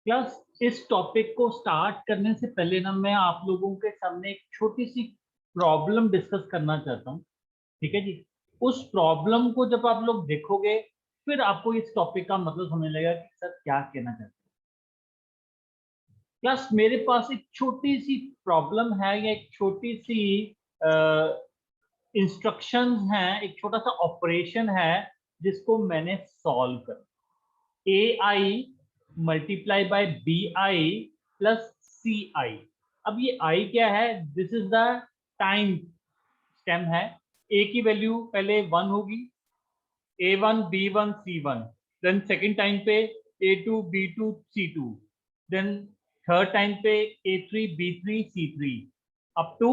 Class, इस topic को start करने से पहले ना मैं आप लोगों के सामने एक छोटी सी प्रॉब्लम डिस्कस करना चाहता हूँ। ठीक है जी। उस प्रॉब्लम को जब आप लोग देखोगे फिर आपको इस टॉपिक का मतलब समझ लगेगा कि सर क्या कहना चाहते हैं। क्लास, मेरे पास एक छोटी सी प्रॉब्लम है या एक छोटी सी इंस्ट्रक्शंस हैं, एक छोटा सा ऑपरेशन है जिसको मैंने सॉल्व कर A I multiply by B I plus C I. अब ये आई क्या है? This is the time stem है। ए की वैल्यू पहले 1 होगी, A1 B1 C1, then second time पे A2 B2 C2, then third time पे A3 B3 C3, up to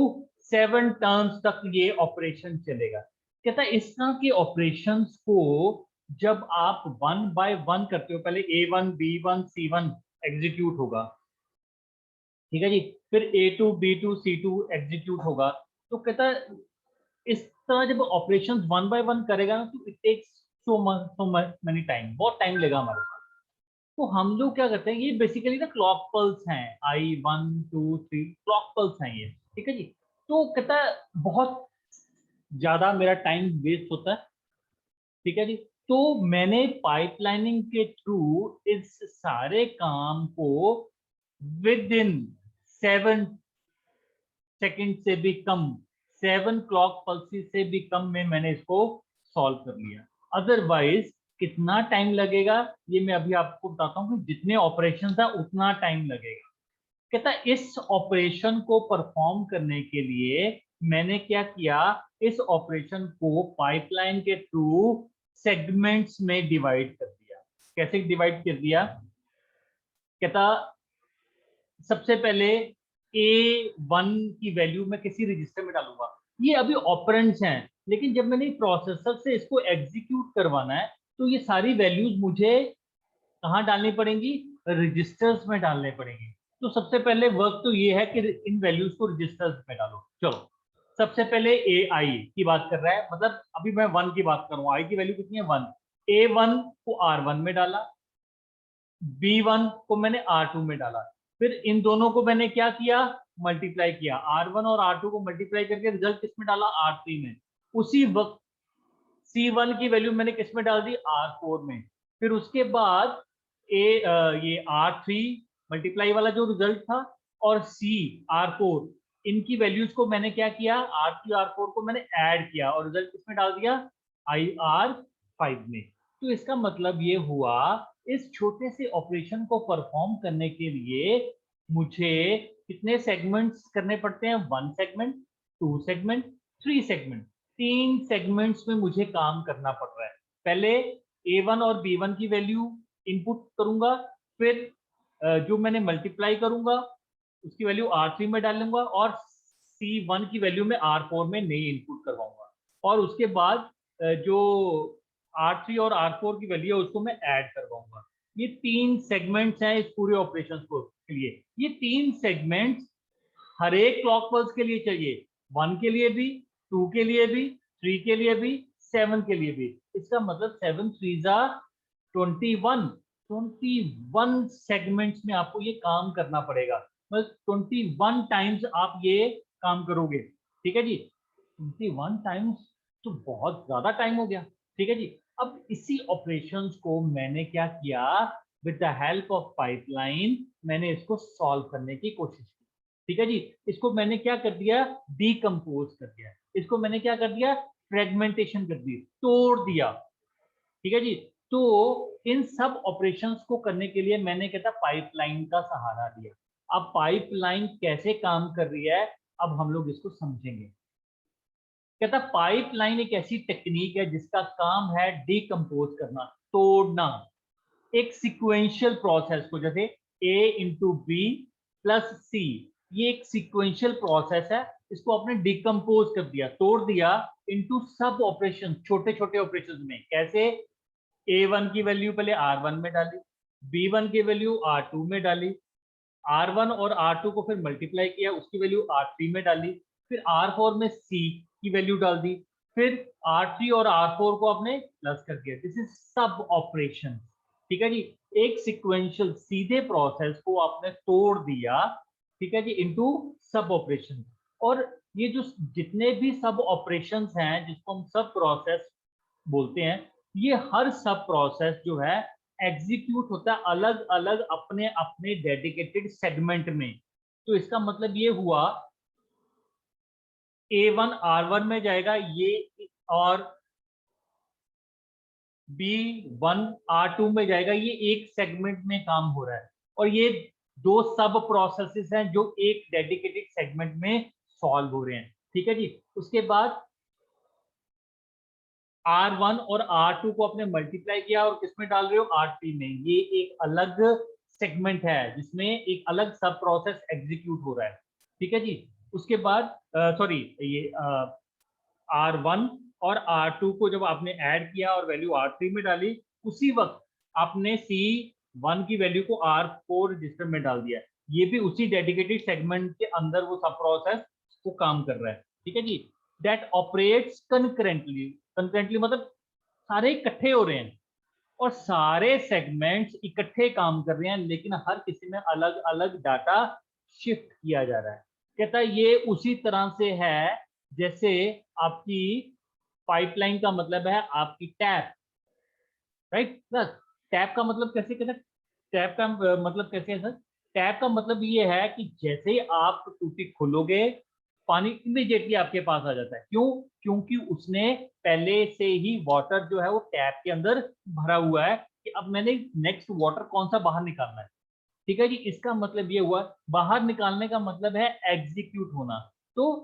7 terms तक ये ऑपरेशन चलेगा। कहता है इस तरह के ऑपरेशंस को जब आप वन बाय वन करते हो, पहले A1 B1 C1 एग्जीक्यूट होगा, ठीक है जी, फिर A2 B2 C2 एग्जीक्यूट होगा। तो कहता है इस तरह जब ऑपरेशंस वन बाय वन करेगा ना तो it takes so many time, बहुत टाइम लेगा हमारे पास। तो हम लोग क्या करते हैं, ये बेसिकली ना क्लॉक पल्स हैं, I1 2 3 क्लॉक पल्स हैं ये, ठीक है जी। तो कहता है बहुत ज्यादा मेरा टाइम वेस्ट होता है, ठीक है जी। तो मैंने पाइपलाइनिंग के थ्रू इस सारे काम को विद इन 7 सेकंड से भी कम, 7 क्लॉक पल्सेस से भी कम में मैंने इसको सॉल्व कर लिया। अदरवाइज कितना टाइम लगेगा ये मैं अभी आपको बताता हूँ कि जितने ऑपरेशन था उतना टाइम लगेगा। कहता है इस ऑपरेशन को परफॉर्म करने के लिए मैंने क्या किया, इस ऑपरेशन को पाइपलाइन के थ्रू सेगमेंट्स में डिवाइड कर दिया। कैसे डिवाइड कर दिया? कहता सबसे पहले A1 की वैल्यू मैं किसी रजिस्टर में डालूंगा। ये अभी ऑपरेंड्स हैं, लेकिन जब मैंने प्रोसेसर से इसको एग्जीक्यूट करवाना है तो ये सारी वैल्यूज मुझे कहाँ डालनी पड़ेंगी? रजिस्टर्स में डालने पड़ेंगे। तो सबसे पहले वर्क तो ये है कि इन वैल्यूज को रजिस्टर्स में डालो। चलो, सबसे पहले ए आई की बात कर रहा है, मतलब अभी मैं 1 की बात करूँ, आई की वैल्यू कितनी है? 1। A1 को R1 में डाला, B1 को मैंने R2 में डाला, फिर इन दोनों को मैंने क्या किया? मल्टीप्लाई किया। R1 और R2 को मल्टीप्लाई करके रिजल्ट किस में डाला? R3 में। उसी वक्त C1 की वैल्यू मैंने किस में डाल दी? R4 में। फिर उसके बाद ये R3 मल्टीप्लाई वाला जो रिजल्ट था और R4, इनकी वैल्यूज को मैंने क्या किया? R3 R4 को मैंने ऐड किया और रिजल्ट किस में डाल दिया? IR5 में। तो इसका मतलब ये हुआ, इस छोटे से ऑपरेशन को परफॉर्म करने के लिए मुझे कितने सेगमेंट्स करने पड़ते हैं? 1 सेगमेंट, 2 सेगमेंट, 3 सेगमेंट। 3 सेगमेंट्स में मुझे काम करना पड़ रहा है। पहले A1 और B1 की वैल्यू इनपुट करूंगा, फिर जो मैंने मल्टीप्लाई करूंगा उसकी वैल्यू R3 में डालूंगा और C1 की वैल्यू में R4 में नई इनपुट करवाऊंगा, और उसके बाद जो R3 और R4 की वैल्यू है उसको मैं ऐड करवाऊंगा। ये 3 सेगमेंट्स हैं इस पूरे ऑपरेशन को के लिए। ये 3 सेगमेंट्स हर एक क्लॉक पल्स के लिए चाहिए, 1 के लिए भी, 2 के लिए भी, 3 के लिए भी, 7 के लिए भी। इसका मतलब 7 3 जा 21, 21 सेगमेंट्स में आपको ये काम करना पड़ेगा। मतलब 21 टाइम्स आप ये काम करोगे, ठीक है जी। 21 टाइम्स तो बहुत ज्यादा टाइम हो गया, ठीक है जी। अब इसी ऑपरेशंस को मैंने क्या किया, with the help of pipeline मैंने इसको सॉल्व करने की कोशिश की, ठीक है जी। इसको मैंने क्या कर दिया? डीकम्पोज कर दिया। इसको मैंने क्या कर दिया? फ्रेगमेंटेशन कर दी, तोड़ दिया, ठीक है जी। तो इन सब ऑपरेशंस को करने के लिए मैंने कहता पाइपलाइन का सहारा लिया। अब पाइपलाइन कैसे काम कर रही है अब हम लोग इसको समझेंगे। कहता पाइपलाइन एक ऐसी टेक्निक है जिसका काम है डीकम्पोज करना, तोड़ना, एक सिक्वेंशियल प्रोसेस को, जैसे A × B + C, ये एक सिक्वेंशियल प्रोसेस है। इसको आपने डिकम्पोज कर दिया, तोड़ दिया इनटू सब ऑपरेशन, छोटे छोटे ऑपरेशन में। कैसे? A1 की वैल्यू पहले R1 में डाली, B1 की वैल्यू R2 में डाली, R1 और R2 को फिर मल्टीप्लाई किया, उसकी वैल्यू R3 में डाली, फिर R4 में C की वैल्यू डाल दी, फिर R3 और R4 को आपने प्लस कर दिया। दिस इज सब ऑपरेशन, ठीक है जी। एक सिक्वेंशियल सीधे प्रोसेस को आपने तोड़ दिया, ठीक है जी, इनटू सब ऑपरेशन। और ये जो जितने भी सब ऑपरेशंस हैं जिसको हम सब प्रोसेस बोलते हैं, ये हर सब प्रोसेस जो है एग्जीक्यूट होता है अलग अलग अपने अपने डेडिकेटेड सेगमेंट में। तो इसका मतलब ये हुआ A1 R1 में जाएगा ये, और B1 R2 में जाएगा, ये एक सेगमेंट में काम हो रहा है। और ये दो सब प्रोसेसेस हैं जो एक डेडिकेटेड सेगमेंट में सॉल्व हो रहे हैं, ठीक है जी। उसके बाद R1 और R2 को आपने मल्टीप्लाई किया और किसमें डाल रहे हो, R3 में। ये एक अलग सेगमेंट है जिसमें एक अलग सब प्रोसेस एग्जीक्यूट हो रहा है, ठीक है जी। उसके बाद सॉरी, ये R1 और R2 को जब आपने ऐड किया और वैल्यू R3 में डाली, उसी वक्त आपने C1 की वैल्यू को R4 रजिस्टर में डाल दिया। ये भी उसी डेडिकेटेड सेगमेंट के अंदर वो सब प्रोसेस को काम कर रहा है, ठीक है जी। दैट ऑपरेट्स कंकरेंटली, कंकरेंटली मतलब सारे इकट्ठे हो रहे हैं और सारे सेगमेंट्स इकट्ठे काम कर रहे हैं, लेकिन हर किसी में अलग अलग डाटा शिफ्ट किया जा रहा है। कहता है ये उसी तरह से है जैसे आपकी पाइपलाइन का मतलब है आपकी टैप, राइट। प्लस टैप का मतलब कैसे कहते हैं, टैप का मतलब कैसे है सर, टैप का मतलब ये है कि जैसे ही आप टूटी खोलोगे पानी इमीडिएटली आपके पास आ जाता है। क्यों? क्योंकि उसने पहले से ही वाटर जो है वो टैप के अंदर भरा हुआ है कि अब मैंने नेक्स्ट वाटर कौन सा बाहर निकालना है, ठीक है जी। इसका मतलब ये हुआ, बाहर निकालने का मतलब है एग्जीक्यूट होना। तो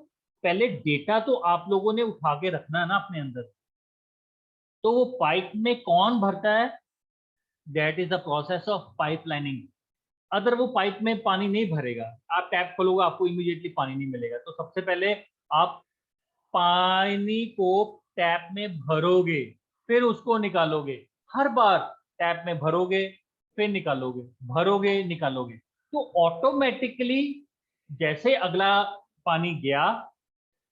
पहले डेटा तो आप लोगों ने उठा के रखना है ना अपने अंदर, तो वो पाइप में कौन भरता है, that is the process of pipe lining. अगर वो पाइप में पानी नहीं भरेगा, आप टैप खोलोगे आपको इमीडिएटली पानी नहीं मिलेगा। तो सबसे पहले आप पानी को टैप में भरोगे, फिर उसको निकालोगे। हर बार टैप में भरोगे, फिर निकालोगे, भरोगे, निकालोगे। तो ऑटोमेटिकली जैसे अगला पानी गया,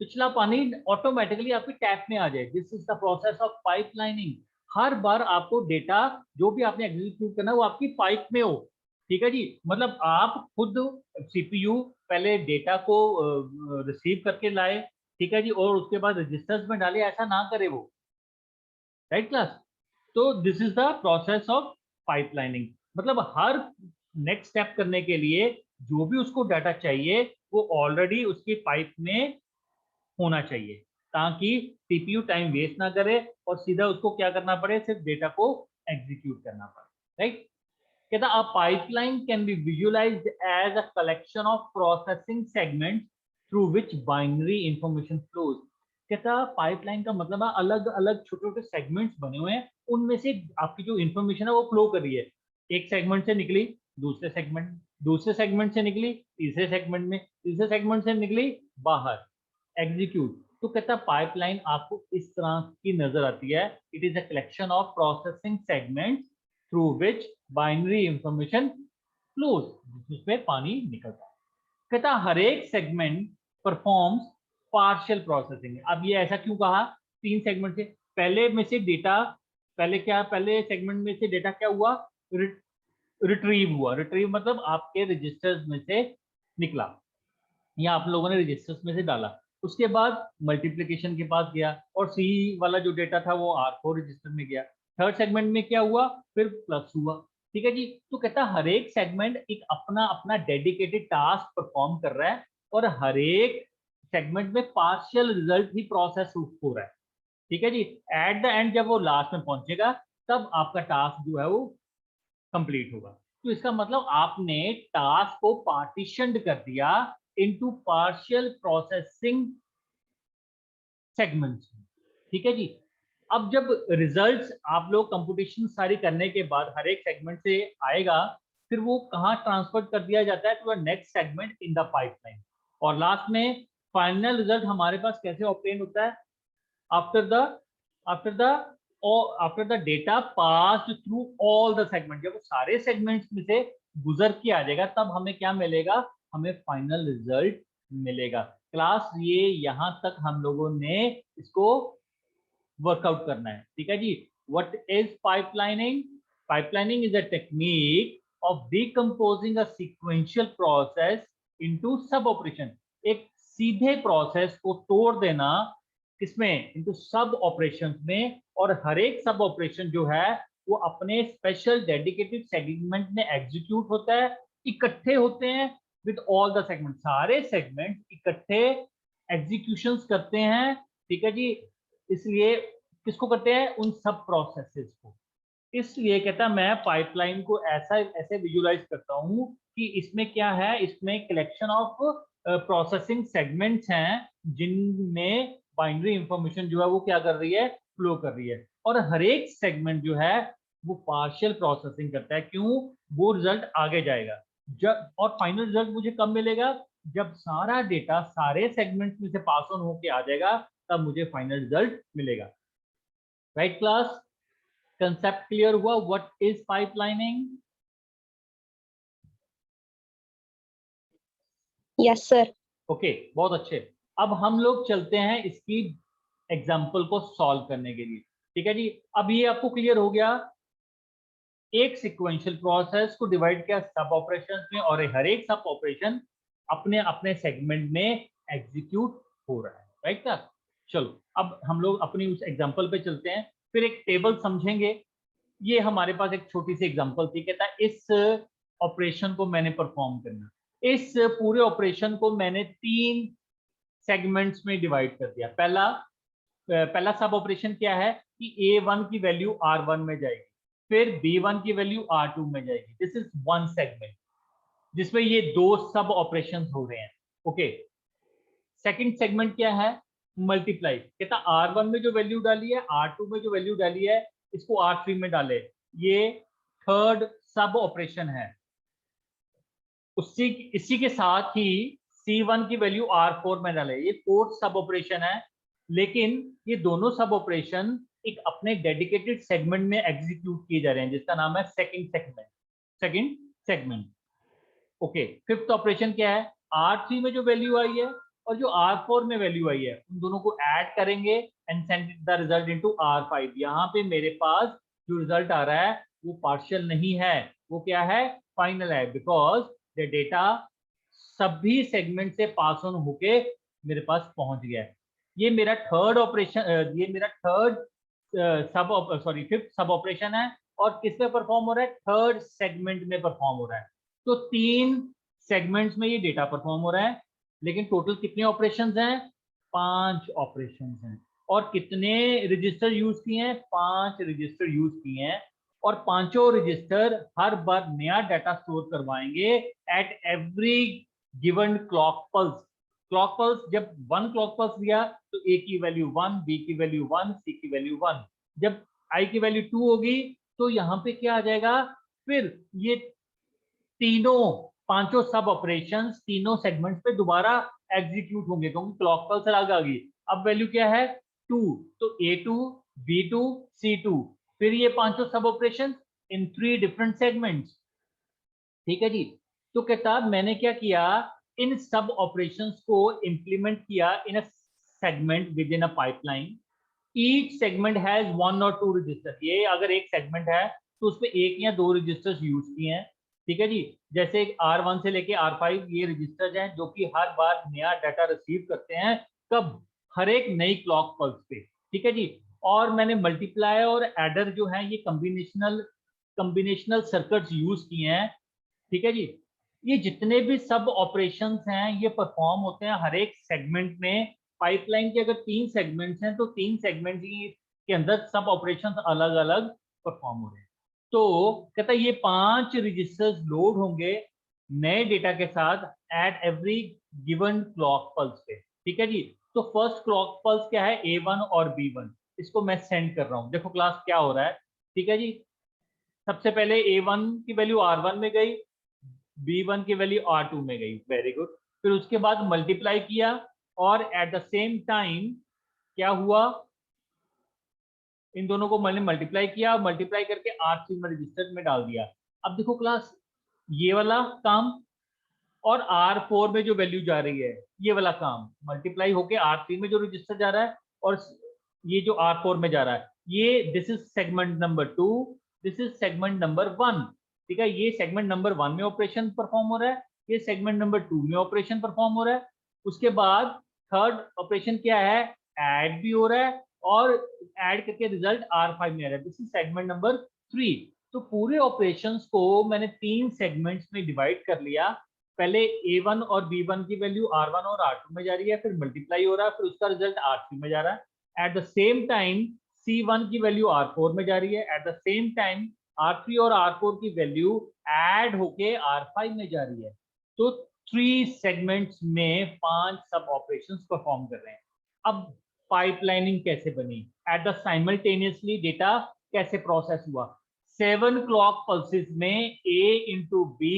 पिछला पानी ऑटोमेटिकली आपकी टैप में आ जाए। This is the process of pipelining. हर बार आपको डेटा जो भी आपने एग्जीक्यूट करना है वो आपकी पाइप में हो, ठीक है जी। मतलब आप खुद सीपीयू पहले डेटा को रिसीव करके लाए, ठीक है जी, और उसके बाद रजिस्टर्स में डाले, ऐसा ना करे वो, राइट क्लास। तो this is the process of pipelining. मतलब हर नेक्स्ट स्टेप करने के लिए जो भी उसको डाटा चाहिए वो ऑलरेडी उसकी पाइप में होना चाहिए, ताकि सीपीयू टाइम वेस्ट ना करे और सीधा उसको क्या करना पड़े, सिर्फ डेटा को एग्जीक्यूट करना पड़े, राइट। कहता a pipeline can be visualized as a collection of processing segments through which binary information flows। कहता पाइपलाइन का मतलब है अलग अलग छोटे छोटे सेगमेंट्स बने हुए हैं, उनमें से आपकी जो इंफॉर्मेशन है वो फ्लो कर रही है। एक सेगमेंट से निकली दूसरे सेगमेंट, दूसरे सेगमेंट से निकली तीसरे सेगमेंट में, तीसरे सेगमेंट से निकली बाहर, एग्जीक्यूट। तो कहता पाइपलाइन आपको इस तरह की नजर आती है। It is a collection of processing segments through which binary information flows, जिसमें पानी निकलता है। कहता हर एक सेगमेंट परफॉर्म्स पार्शियल प्रोसेसिंग। अब ये ऐसा क्यों कहा, तीन सेगमेंट से, पहले में से डेटा, पहले क्या, पहले सेगमेंट में से डेटा क्या हुआ, रिट्रीव हुआ। रिट्रीव मतलब आपके रजिस्टर्स में से निकला या आप लोगों ने रजिस्टर्स में से डाला। उसके बाद मल्टीप्लिकेशन के पास गया और सी वाला जो डेटा था वो R4 रजिस्टर में गया। थर्ड सेगमेंट में क्या हुआ, फिर प्लस हुआ, ठीक है जी। तो कहता हर एक सेगमेंट एक अपना अपना डेडिकेटेड टास्क परफॉर्म कर रहा है और हर एक सेगमेंट में पार्शियल रिजल्ट ही प्रोसेस हो रहा है, ठीक है जी। एट द एंड जब वो लास्ट में पहुंचेगा तब आपका टास्क जो है वो कंप्लीट होगा। तो इसका मतलब आपने टास्क को पार्टीशन कर दिया इनटू पार्शियल प्रोसेसिंग सेगमेंट्स, ठीक है जी। अब जब रिजल्ट्स आप लोग कंप्यूटेशन सारी करने के बाद हर एक सेगमेंट से आएगा, फिर वो कहाँ ट्रांसफर कर दिया जाता है, to the next segment in the pipeline. और लास्ट में फाइनल रिजल्ट हमारे पास कैसे ऑब्टेन होता है, after the after the after the data passed through all the segment। जब वो सारे सेगमेंट्स में से गुजर के आ जाएगा तब हमें क्या मिलेगा, हमें फाइनल रिजल्ट मिलेगा। क्लास ये यहां तक हम लोगों ने इसको वर्कआउट करना है, ठीक है जी। What is pipelining, pipelining is a technique of decomposing a sequential process into sub operation. एक सीधे प्रोसेस को तोड़ देना किसमें, इनटू सब ऑपरेशंस में, और हर एक सब ऑपरेशन जो है वो अपने स्पेशल डेडिकेटेड सेगमेंट में एग्जीक्यूट होता है, इकट्ठे होते हैं विद ऑल द सेगमेंट, सारे सेगमेंट इकट्ठे एग्जीक्यूशंस करते हैं, ठीक है जी। इसलिए किसको करते हैं, उन सब प्रोसेसेस को। इसलिए कहता मैं पाइपलाइन को ऐसा ऐसे विजुलाइज करता हूं कि इसमें क्या है, इसमें कलेक्शन ऑफ प्रोसेसिंग सेगमेंट्स हैं जिनमें बाइनरी इंफॉर्मेशन जो है वो क्या कर रही है, फ्लो कर रही है, और हर एक सेगमेंट जो है वो पार्शियल प्रोसेसिंग करता है। क्यों, वो रिजल्ट आगे जाएगा जब, और फाइनल रिजल्ट मुझे कब मिलेगा, जब सारा डेटा सारे सेगमेंट्स में से पास ऑन होके आ जाएगा, तब मुझे फाइनल रिजल्ट मिलेगा। राइट क्लास, कंसेप्ट क्लियर हुआ, what is pipelining? Yes sir. Okay, बहुत अच्छे। अब हम लोग चलते हैं इसकी एग्जाम्पल को सॉल्व करने के लिए, ठीक है जी। अब ये आपको क्लियर हो गया, एक सिक्वेंशियल प्रोसेस को डिवाइड किया सब ऑपरेशंस में, और हर एक सब ऑपरेशन अपने अपने सेगमेंट में एग्जीक्यूट हो रहा है। राइट क्लास, चलो अब हम लोग अपनी उस एग्जाम्पल पे चलते हैं, फिर एक टेबल समझेंगे। ये हमारे पास एक छोटी सी एग्जांपल थी, कहता है इस ऑपरेशन को मैंने परफॉर्म करना, इस पूरे ऑपरेशन को मैंने 3 सेगमेंट्स में डिवाइड कर दिया। पहला सब ऑपरेशन क्या है कि A1 की वैल्यू R1 में जाएगी, फिर B1 की वैल्यू R2 में जाएगी। दिस इज वन सेगमेंट जिसमें ये 2 सब ऑपरेशंस हो रहे हैं। ओके, सेकंड सेगमेंट क्या है, मल्टीप्लाई। कहता R1 में जो वैल्यू डाली है, R2 में जो वैल्यू डाली है, इसको R3 में डाले, ये थर्ड सब ऑपरेशन है। इसी के साथ ही C1 की वैल्यू R4 में डाले, ये फोर्थ सब ऑपरेशन है। लेकिन ये दोनों सब ऑपरेशन एक अपने डेडिकेटेड सेगमेंट में एग्जीक्यूट किए जा रहे हैं, जिसका नाम है second segment. Okay, fifth operation क्या है, R3 में जो वैल्यू आई है और जो R4 में वैल्यू आई है, उन दोनों को ऐड करेंगे and send the result into R5। यहाँ पे मेरे पास जो रिजल्ट आ रहा है वो पार्शियल नहीं है, वो क्या है, फाइनल है, बिकॉज द डेटा सभी सेगमेंट से पास ऑन होके मेरे पास पहुंच गया है। ये मेरा थर्ड ऑपरेशन, ये मेरा फिफ्थ सब ऑपरेशन है, और किस पे परफॉर्म हो रहा है, थर्ड सेगमेंट में परफॉर्म हो रहा है। तो 3 सेगमेंट्स में ये डेटा परफॉर्म हो रहा है, लेकिन टोटल कितने ऑपरेशंस हैं, 5 ऑपरेशंस हैं। और कितने रजिस्टर यूज किए हैं, 5 रजिस्टर यूज किए हैं, और पांचों रजिस्टर हर बार नया डाटा स्टोर करवाएंगे at every given clock pulse. Clock pulse, जब 1 क्लॉक पल्स दिया तो A की वैल्यू 1, B की वैल्यू 1, C की वैल्यू 1। जब I की वैल्यू 2 होगी तो यहाँ पे क्या आ जाएगा, फिर ये पांचों सब ऑपरेशंस तीनों सेगमेंट्स पे दोबारा एग्जीक्यूट होंगे, क्योंकि क्लॉक पल्स अलग आ गई। अब वैल्यू क्या है, 2, तो A2, B2, C2, फिर ये पांचों सब ऑपरेशंस इन 3 डिफरेंट सेगमेंट्स। ठीक है जी। तो कहता मैंने क्या किया, इन सब ऑपरेशंस को इंप्लीमेंट किया in a segment within a pipeline. Each segment has 1 और 2 रजिस्टर। ये अगर एक सेगमेंट है तो उसमें 1 या 2 रजिस्टर्स यूज किए हैं, ठीक है जी। जैसे R1 से लेके R5 ये रजिस्टर्स हैं जो कि हर बार नया डाटा रिसीव करते हैं, कब, हर एक नई क्लॉक पल्स पे, ठीक है जी। और मैंने मल्टीप्लाई और एडर जो है ये कम्बिनेशनल सर्किट्स यूज किए हैं, ठीक है जी। ये जितने भी सब ऑपरेशंस हैं ये परफॉर्म होते हैं हर एक सेगमेंट में। पाइपलाइन के अगर 3 सेगमेंट्स हैं तो 3 सेगमेंट के अंदर सब ऑपरेशंस अलग अलग परफॉर्म हो रहे हैं। तो कहता है ये 5 रजिस्टर्स लोड होंगे नए डेटा के साथ at every given clock pulse पे, ठीक है जी। तो फर्स्ट क्लॉक पल्स क्या है, A1 और B1, इसको मैं सेंड कर रहा हूं। देखो क्लास क्या हो रहा है, ठीक है जी। सबसे पहले A1 की वैल्यू R1 में गई, B1 की वैल्यू R2 में गई, वेरी गुड। फिर उसके बाद मल्टीप्लाई किया, और एट द सेम टाइम क्या हुआ, इन दोनों को मैंने मल्टीप्लाई किया, मल्टीप्लाई करके R3 में रजिस्टर में डाल दिया। अब देखो क्लास, ये वाला काम और R4 में जो वैल्यू जा रही है ये वाला काम मल्टीप्लाई होके R3 में जो रजिस्टर जा रहा है, और ये जो R4 में जा रहा है, ये this is segment number 2, this is segment number 1, ठीक है। ये सेगमेंट नंबर 1 में ऑपरेशन परफॉर्म हो रहा है, ये सेगमेंट नंबर 2 में ऑपरेशन परफॉर्म हो रहा है। उसके बाद थर्ड ऑपरेशन क्या है, ऐड भी हो रहा है और ऐड करके रिजल्ट R5 में आ रहा है। This is segment number 3। तो पूरे ऑपरेशंस को मैंने 3 सेगमेंट्स में डिवाइड कर लिया। पहले A1 और B1 की वैल्यू R1 और R2 में जा रही है, फिर मल्टीप्लाई हो रहा है, फिर उसका रिजल्ट R3 में जा रहा है। Eight the same time C1 की वैल्यू R4 में जा रही है, eight the same time R3 और R4 की वैल्यू ऐड होके R5 में जा रही है। तो 3 सेगमेंट्स में 5 सब ऑपरेशंस परफॉर्म कर रहे हैं। अब पाइपलाइनिंग कैसे बनी, एट द साइमल्टेनियसली डेटा कैसे प्रोसेस हुआ। 7 क्लॉक पल्सेस में A into B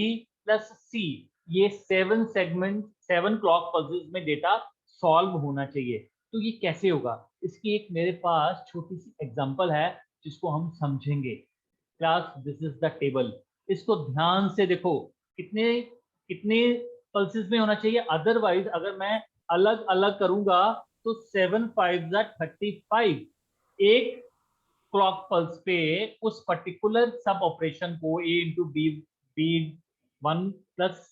plus C, ये 7 सेगमेंट 7 क्लॉक पल्सेस में डेटा सॉल्व होना चाहिए। तो ये कैसे होगा, इसकी एक मेरे पास छोटी सी एग्जांपल है जिसको हम समझेंगे। Class this is the table, इसको ध्यान से देखो, कितने कितने पल्सेस में होना चाहिए। अदरवाइज अगर मैं अलग अलग करूंगा तो 7 5 35, एक क्लॉक पल्स पे उस पर्टिकुलर सब ऑपरेशन को A into B1 plus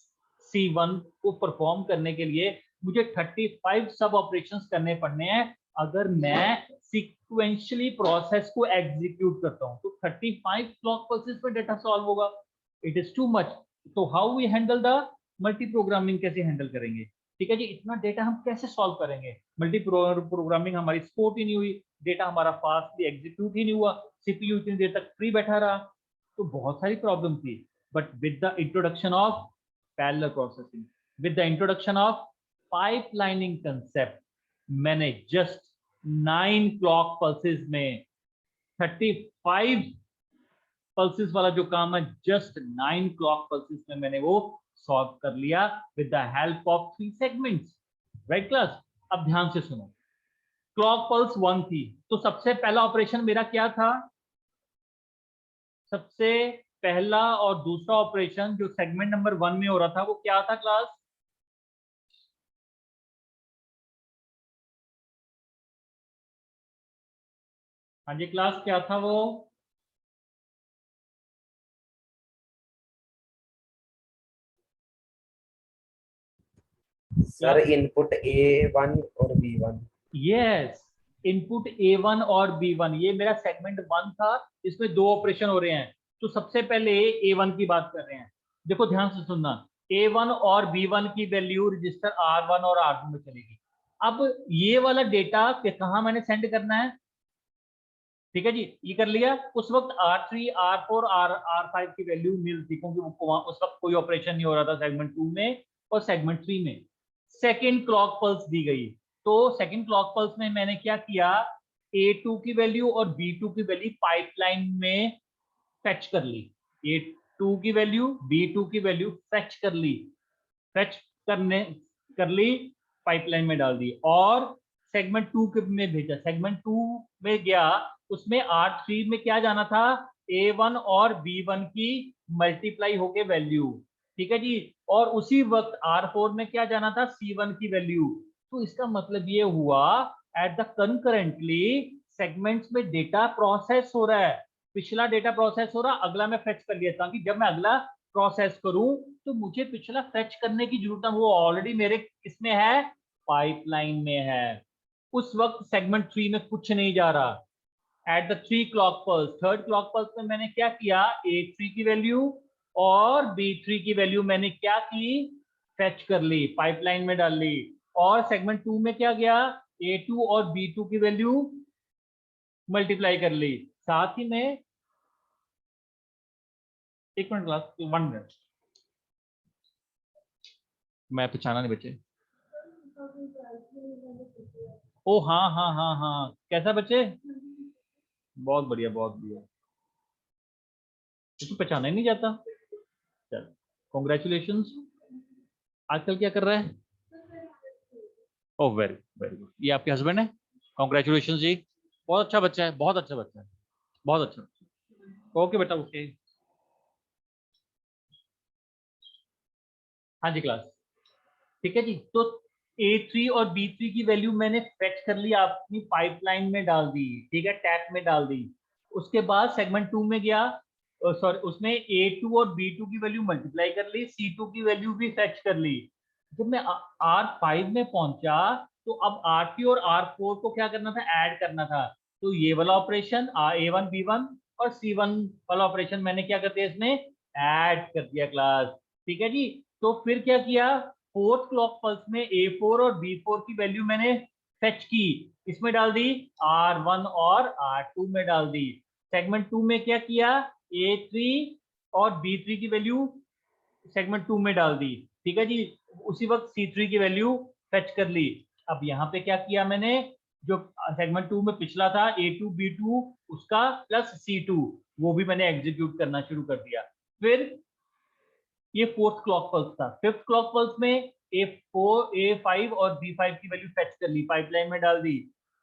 C1 को परफॉर्म करने के लिए मुझे 35 सब ऑपरेशंस करने पड़ने हैं। अगर मैं सीक्वेंशियली प्रोसेस को एग्जीक्यूट करता हूं तो 35 क्लॉक पल्सेस पे डेटा सॉल्व होगा। It is too much. तो how we handle the multi programming, कैसे हैंडल करेंगे, ठीक है जी। इतना डेटा हम कैसे सॉल्व करेंगे, मल्टी प्रोग्रामिंग हमारी सपोर्ट ही नहीं हुई, डेटा हमारा फास्टली एग्जीक्यूट ही नहीं हुआ, सीपीयू इतनी देर तक फ्री बैठा रहा, तो बहुत सारी प्रॉब्लम थी। But with the introduction of parallel processing, with the introduction of pipelining concept, मैंने जस्ट 9 क्लॉक पल्सेस में 35 पल्सेस वाला जो काम है जस्ट 9 क्लॉक पल्सेस में मैंने वो सॉल्व कर लिया with the help of 3 segments. Right class, अब ध्यान से सुनो। क्लॉक पल्स 1 थी, तो सबसे पहला ऑपरेशन मेरा क्या था, सबसे पहला और दूसरा ऑपरेशन जो सेगमेंट नंबर 1 में हो रहा था वो क्या था क्लास, हाँ जी क्लास, क्या था वो, सर इनपुट A1 और B1। यस, इनपुट A1 और B1, ये मेरा सेगमेंट 1 था, इसमें 2 ऑपरेशन हो रहे हैं। तो सबसे पहले A1 की बात कर रहे हैं, देखो ध्यान से सुनना। A1 और B1 की वैल्यू रजिस्टर R1 और R2 में चलेगी। अब ये वाला डेटा कहाँ मैंने सेंड करना है, ठीक है जी, ये कर लिया। उस वक्त R3 R4 R5 की वैल्यू नील थी, क्योंकि उस वक्त कोई ऑपरेशन नहीं हो रहा था सेगमेंट 2 में और सेगमेंट 3 में। सेकेंड क्लॉक पल्स दी गई, तो सेकेंड क्लॉक पल्स में मैंने क्या किया, A2 की वैल्यू और B2 की वैल्यू पाइपलाइन में फेच कर ली। A2 की वैल्यू B2 की वैल्यू फेच कर ली, फेच करने कर ली, पाइपलाइन में डाल दी और सेगमेंट 2 में भेजा। सेगमेंट 2 में गया, उसमें R3 में क्या जाना था, A1 और B1 की मल्टीप्लाई होके वैल्यू, ठीक है जी। और उसी वक्त R4 में क्या जाना था, C1 की वैल्यू। तो इसका मतलब ये हुआ एट द कंकरेंटली सेगमेंट्स में डेटा प्रोसेस हो रहा है। पिछला डेटा प्रोसेस हो रहा, अगला मैं फेच कर लिया, ताकि जब मैं अगला प्रोसेस करूं तो मुझे पिछला फेच करने की जरूरत है, वो ऑलरेडी मेरे किसमें है, पाइपलाइन में है। उस वक्त सेगमेंट 3 में कुछ नहीं जा रहा। At the 3 clock pulse, third clock pulse में मैंने क्या किया, A3 की वैल्यू और B3 की वैल्यू मैंने क्या की, फेच कर ली, पाइपलाइन में डाल ली। और सेगमेंट 2 में क्या गया, A2 और B2 की वैल्यू मल्टीप्लाई कर ली। साथ ही में, एक मिनट क्लास, 1 मिनट, मैं पहचाना नहीं बच्चे। ओ हाँ हाँ हाँ हाँ, कैसा बच्चे, बहुत बढ़िया बहुत बढ़िया, तो पहचाना ही नहीं जाता। चल, कॉन्ग्रेचुलेशन। आजकल क्या कर रहा है, ओह वेरी वेरी गुड, ये आपके हस्बैंड है, कॉन्ग्रेचुलेशन जी। बहुत अच्छा बच्चा है, बहुत अच्छा बच्चा है, बहुत अच्छा। ओके बेटा, ओके। हाँ जी क्लास, ठीक है जी। तो A3 और B3 की वैल्यू मैंने फेच कर ली, अपनी पाइपलाइन में डाल दी, ठीक है, टैप में डाल दी। उसके बाद सेगमेंट 2 में गया, सॉरी उसमें A2 और B2 की वैल्यू मल्टीप्लाई कर ली, C2 की वैल्यू भी फेच कर ली। जब मैं R5 में पहुंचा तो अब R3 और R4 को क्या करना था, ऐड करना था। तो ये वाला ऑपरेशन A1 B1 और C1 वाला ऑपरेशन मैंने क्या कर दिया, इसमें ऐड कर दिया क्लास। ठीक है जी। तो फिर क्या किया, फोर्थ क्लॉक पल्स में A4 और B4 की वैल्यू मैंने फेच की, इसमें डाल दी, R1 और R2 में डाल दी। सेगमेंट 2 में क्या किया, A3 और B3 की वैल्यू सेगमेंट 2 में डाल दी। ठीक है जी। उसी वक्त C3 की वैल्यू फेच कर ली। अब यहाँ पे क्या किया मैंने, जो सेगमेंट 2 में पिछला था A2 B2 उसका प्लस C2, वो भी मैंने एग्जीक्यूट करना शुरू कर दिया। फिर ये फोर्थ क्लॉक पल्स था। फिफ्थ क्लॉक पल्स में A4 A5 और B5 की वैल्यू फेच कर ली, पाइपलाइन में डाल दी।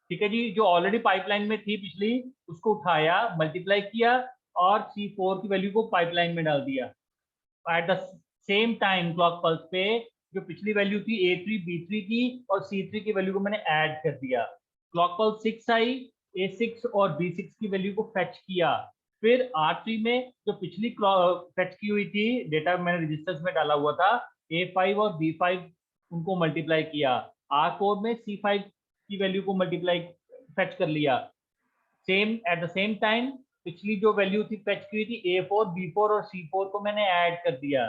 ठीक है जी। जो ऑलरेडी पाइपलाइन में थी पिछली, उसको उठाया, मल्टीप्लाई किया और C4 की वैल्यू को पाइपलाइन में डाल दिया। Eight the same time clock pulse पे जो पिछली वैल्यू थी A3 B3 की और C3 की वैल्यू को मैंने ऐड कर दिया। क्लॉक पल्स 6 आई, A6 और B6 की वैल्यू को फेच किया। फिर R3 में जो पिछली फेच की हुई थी डेटा मैंने रजिस्टर्स में डाला हुआ था, A5 और B5 उनको मल्टीप्लाई किया। R4 में C5 की वैल्यू को मल्टीप्लाई फेच कर लिया। Same at the same time पिछली जो वैल्यू थी फेच की हुई थी A4 B4 और C4 को मैंने ऐड कर दिया।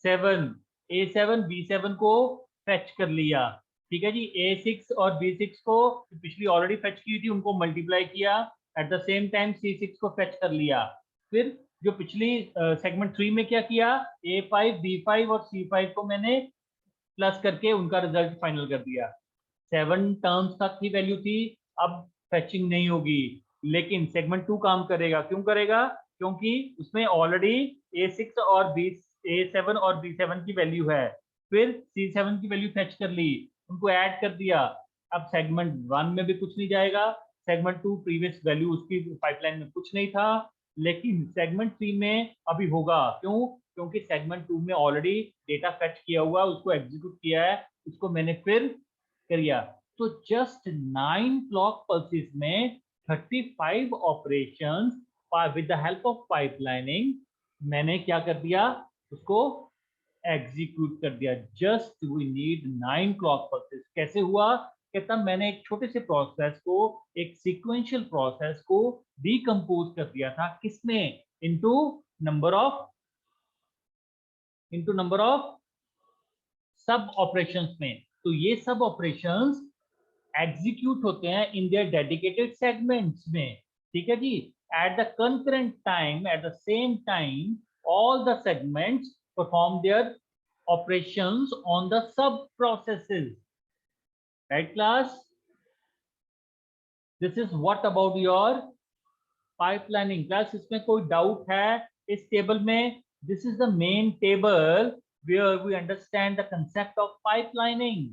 7 A7 B7 को फेच कर लिया। ठीक है जी। A6 और B6 को पिछली ऑलरेडी फेच की हुई थी उनको मल्टीप्लाई किया, eight the same time C6 को फेच कर लिया। फिर जो पिछली सेगमेंट 3 में क्या किया, A5 B5 और C5 को मैंने प्लस करके उनका रिजल्ट फाइनल कर दिया। 7 टर्म्स तक की वैल्यू थी, अब फेचिंग नहीं होगी, लेकिन सेगमेंट 2 काम करेगा। क्यों करेगा, क्योंकि उसमें ऑलरेडी A6 और A7 और B7 की वैल्यू है। फिर C7 की वैल्यू फेच कर ली, उनको ऐड कर दिया। अब सेगमेंट 1 में भी कुछ नहीं जाएगा, सेगमेंट 2 प्रीवियस वैल्यू उसकी पाइपलाइन में कुछ नहीं था, लेकिन सेगमेंट 3 में अभी होगा। क्यों, क्योंकि सेगमेंट 2 में ऑलरेडी डेटा फेच किया हुआ, उसको एग्जीक्यूट किया है, उसको मैंने फिर किया। तो जस्ट 9 क्लॉक पल्सेस में 35 operations with the help of pipelining मैंने क्या कर दिया, उसको एग्जीक्यूट कर दिया। Just we need 9 clock pulses. कैसे हुआ, कहता मैंने एक छोटे से प्रोसेस को, एक सीक्वेंशियल प्रोसेस को डिकम्पोज कर दिया था, किसमें, इनटू नंबर ऑफ सब ऑपरेशंस में। तो ये सब ऑपरेशंस एग्जीक्यूट होते हैं इन देयर डेडिकेटेड सेगमेंट्स में। ठीक है जी। At the concurrent time, at the same time, all the segments perform their operations on the sub processes. Right class? This is what about your pipelining class? इसमें कोई doubt है इस table में? This is the main table where we understand the concept of pipelining.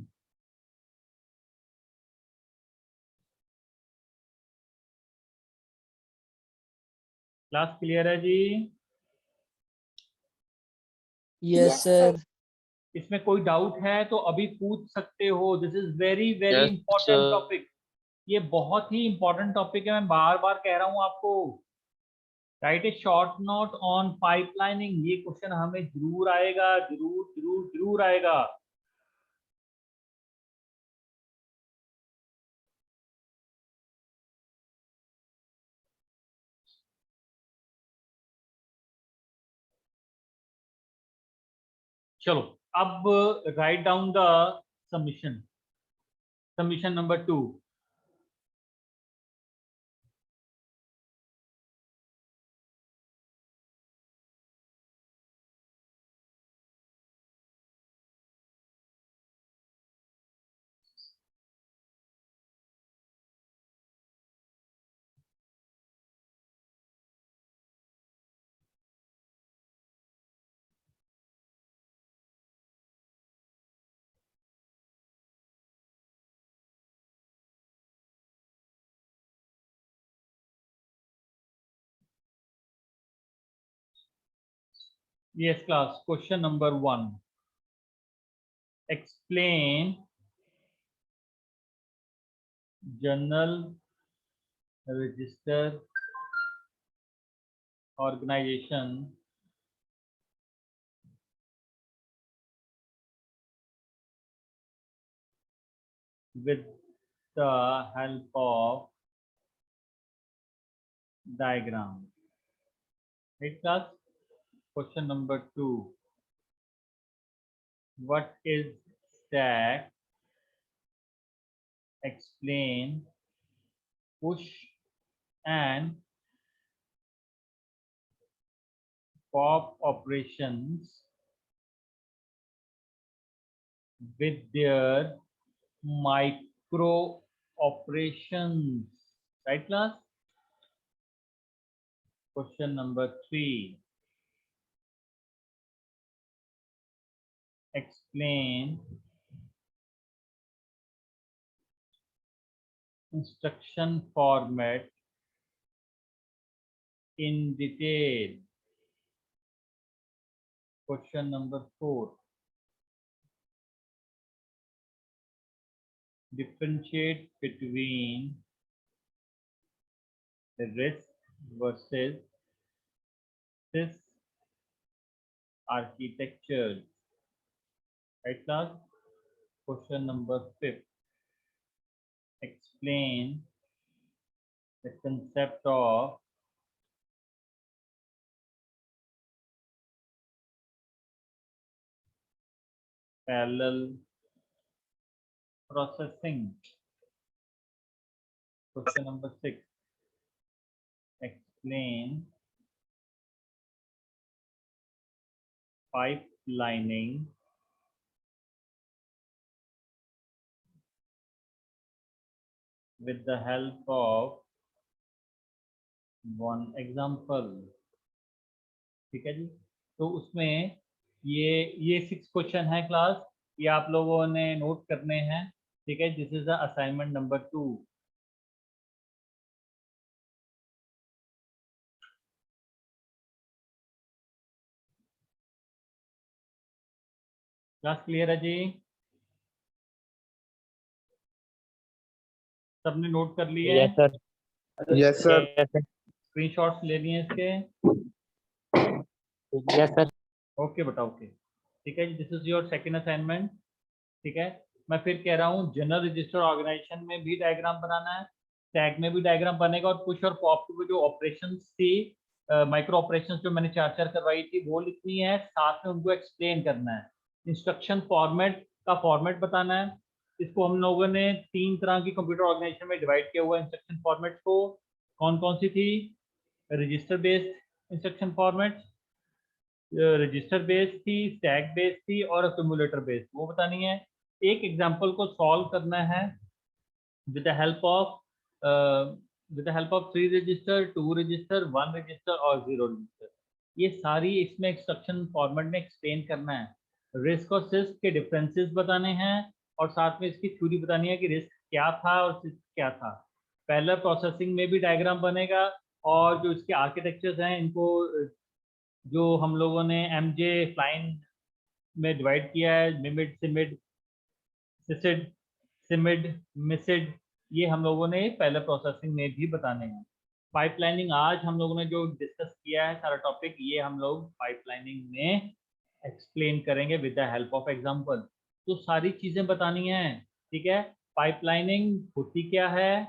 Class clear है जी? Yes sir. इसमें कोई doubt है तो अभी पूछ सकते हो। This is very very important topic. ये बहुत ही इंपॉर्टेंट टॉपिक है, मैं बार बार कह रहा हूं आपको। Right A short note on pipelining, ये क्वेश्चन हमें जरूर आएगा, जरूर जरूर जरूर आएगा। चलो अब write down the submission, submission number 2। Yes class, question number 1, explain journal register organization with the help of diagram. Right, class? Question number 2. What is stack? Explain, push and pop operations with their micro operations. Right, class? Question number 3. Explain instruction format in detail. Question number 4. Differentiate between the RISC versus this architecture. Right, class? Question number 5. Explain the concept of parallel processing. Question number 6. Explain pipelining with the help of one example. ठीक है जी, तो उसमें ये 6 question है class, ये आप लोगों ने नोट करने हैं. ठीक है, this is the assignment number 2. Class clear है जी? सबने नोट कर लिए? Yes, sir. Yes, sir. Yes, sir. Screenshots ले लिए इसके? Yes, sir. ओके बेटा, ओके. ठीक है जी, this is your second assignment. ठीक है, मैं फिर कह रहा हूँ जनरल रजिस्टर ऑर्गेनाइजेशन में भी डायग्राम बनाना है, टैग में भी डायग्राम बनेगा, और पुश और पॉप की जो ऑपरेशंस थी, माइक्रो ऑपरेशंस जो मैंने 4 करवाई थी वो लिखनी है, साथ में उनको एक्सप्लेन करना है. इंस्ट्रक्शन फॉर्मेट का फॉर्मेट बताना है. इसको हम लोगों ने 3 तरह की कंप्यूटर ऑर्गेनाइजेशन में डिवाइड किया हुआ है इंस्ट्रक्शन फॉर्मेट को. कौन कौन सी थी? Register based instruction format, register based थी, स्टैक बेस्ड थी और एक्यूमुलेटर बेस्ड, वो बतानी है. एक एग्जांपल को सॉल्व करना है with the help of 3 register, 2 register, 1 register और 0 रजिस्टर. ये सारी इसमें इंस्ट्रक्शन फॉर्मेट में एक्सप्लेन करना है. रिस्क और सिस्क के डिफरेंसेस बताने हैं और साथ में इसकी थ्योरी बतानी है कि रिस्क क्या था और सिस्क क्या था. पैरेलल प्रोसेसिंग में भी डायग्राम बनेगा, और जो इसके आर्किटेक्चर्स हैं इनको जो हम लोगों ने एमजे फ्लाइन में डिवाइड किया है, मिमिड, सिमिड, सिसिड, सिमिड, मिसिड, ये हम लोगों ने पहले प्रोसेसिंग में भी बताने हैं. पाइपलाइनिंग आज हम लोगों ने जो डिस्कस किया है सारा टॉपिक, ये हम लोग पाइपलाइनिंग में एक्सप्लेन करेंगे with the help of example. तो सारी चीजें बतानी है. ठीक है, पाइपलाइनिंग होती क्या है?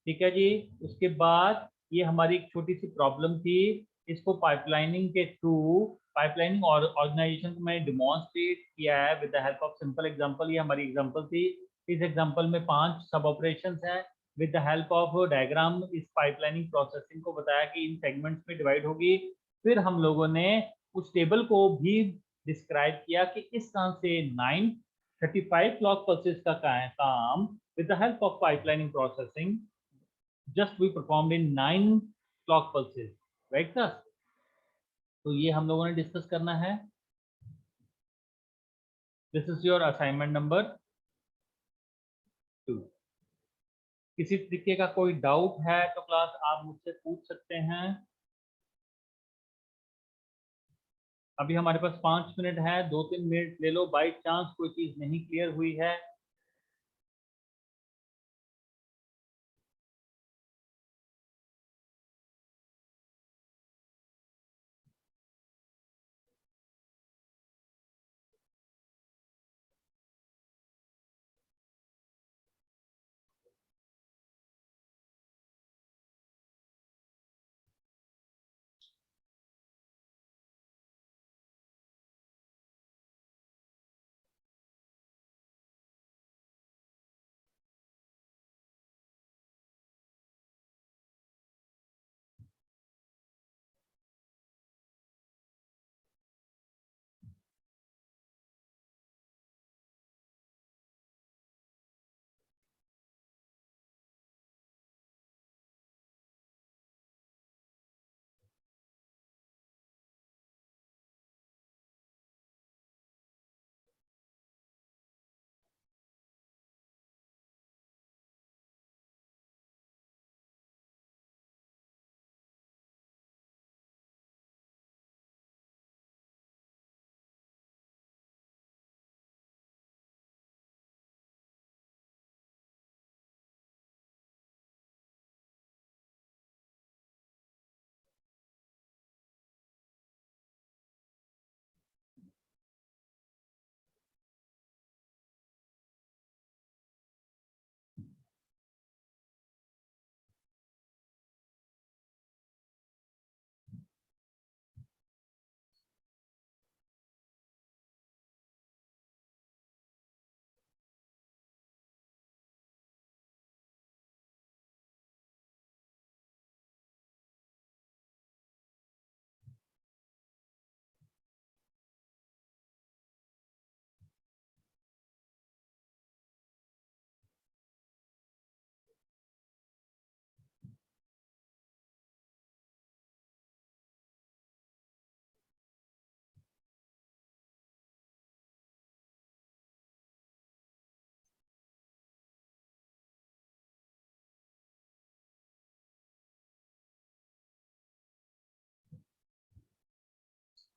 ठीक है जी, उसके बाद ये हमारी एक छोटी सी प्रॉब्लम थी, इसको पाइपलाइनिंग के थ्रू, पाइपलाइनिंग और ऑर्गेनाइजेशन को मैंने डिमॉन्स्ट्रेट किया है with the help of simple example. ये हमारी एग्जांपल थी. इस एग्जांपल में 5 सब ऑपरेशंस हैं. With the help of diagram इस पाइपलाइनिंग प्रोसेसिंग को बताया कि इन सेगमेंट्स में डिवाइड होगी. फिर हम लोगों ने उस टेबल को भी डिस्क्राइब किया कि इस तरह से 935 क्लॉक पल्सेस का काम with the help of pipelining processing just we performed in 9 clock pulses, right class? तो ये हम लोगों ने डिस्कस करना है. This is your assignment number 2. किसी तरीके का कोई डाउट है तो क्लास आप मुझसे पूछ सकते हैं. अभी हमारे पास 5 मिनट है, 2-3 मिनट ले लो, बाई चांस कोई चीज नहीं क्लियर हुई है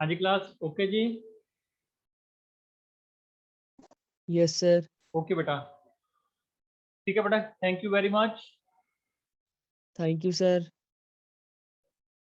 हाँ जी क्लास, ओके जी, Yes, sir. ओके बेटा, ठीक है बेटा, thank you very much. Thank you, sir.